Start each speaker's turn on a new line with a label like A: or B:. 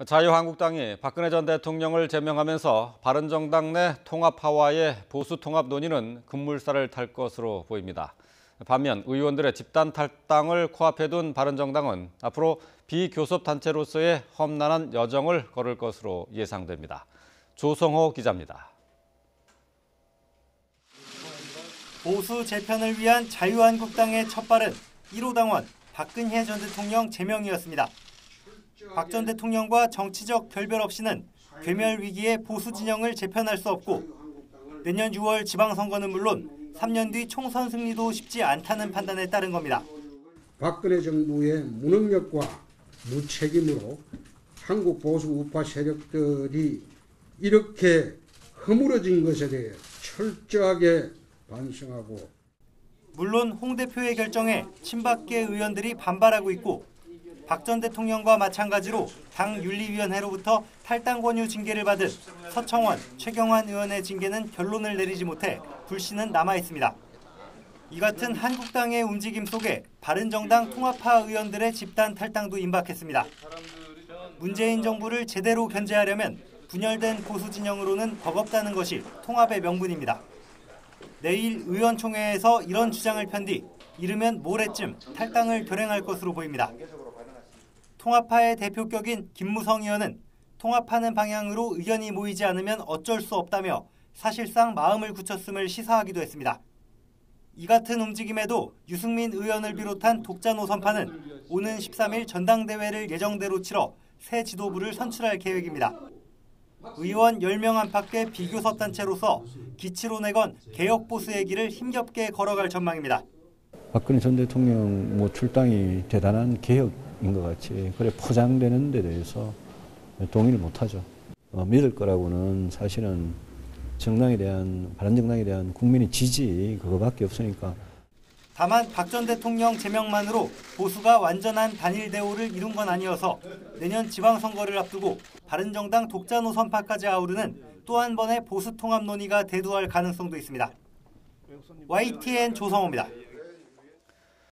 A: 자유한국당이 박근혜 전 대통령을 제명하면서 바른정당 내 통합파와의 보수 통합 논의는 급물살을 탈 것으로 보입니다. 반면 의원들의 집단 탈당을 코앞에 둔 바른정당은 앞으로 비교섭단체로서의 험난한 여정을 걸을 것으로 예상됩니다. 조성호 기자입니다.
B: 보수 재편을 위한 자유한국당의 첫발은 1호 당원 박근혜 전 대통령 제명이었습니다. 박 전 대통령과 정치적 결별 없이는 괴멸 위기의 보수 진영을 재편할 수 없고 내년 6월 지방선거는 물론 3년 뒤 총선 승리도 쉽지 않다는 판단에 따른 겁니다.
C: 박근혜 정부의 무능력과 무책임으로 한국 보수 우파 세력들이 이렇게 허물어진 것에 대해 철저하게 반성하고,
B: 물론 홍 대표의 결정에 친박계 의원들이 반발하고 있고 박 전 대통령과 마찬가지로 당 윤리위원회로부터 탈당 권유 징계를 받은 서청원, 최경환 의원의 징계는 결론을 내리지 못해 불씨는 남아 있습니다. 이 같은 한국당의 움직임 속에 바른정당 통합파 의원들의 집단 탈당도 임박했습니다. 문재인 정부를 제대로 견제하려면 분열된 보수 진영으로는 버겁다는 것이 통합의 명분입니다. 내일 의원총회에서 이런 주장을 편 뒤 이르면 모레쯤 탈당을 결행할 것으로 보입니다. 통합파의 대표격인 김무성 의원은 통합하는 방향으로 의견이 모이지 않으면 어쩔 수 없다며 사실상 마음을 굳혔음을 시사하기도 했습니다. 이 같은 움직임에도 유승민 의원을 비롯한 독자 노선파는 오는 13일 전당대회를 예정대로 치러 새 지도부를 선출할 계획입니다. 의원 10명 안팎의 비교섭 단체로서 기치론에 건 개혁 보수의 길을 힘겹게 걸어갈 전망입니다.
D: 박근혜 전 대통령 출당이 대단한 개혁인 것 같이 그래 포장되는 데 대해서 동의를 못하죠. 믿을 거라고는 사실은 바른정당에 대한 국민의 지지 그거밖에 없으니까.
B: 다만 박 전 대통령 제명만으로 보수가 완전한 단일 대오를 이룬 건 아니어서 내년 지방선거를 앞두고 바른정당 독자 노선파까지 아우르는 또 한 번의 보수 통합 논의가 대두할 가능성도 있습니다. YTN 조성호입니다.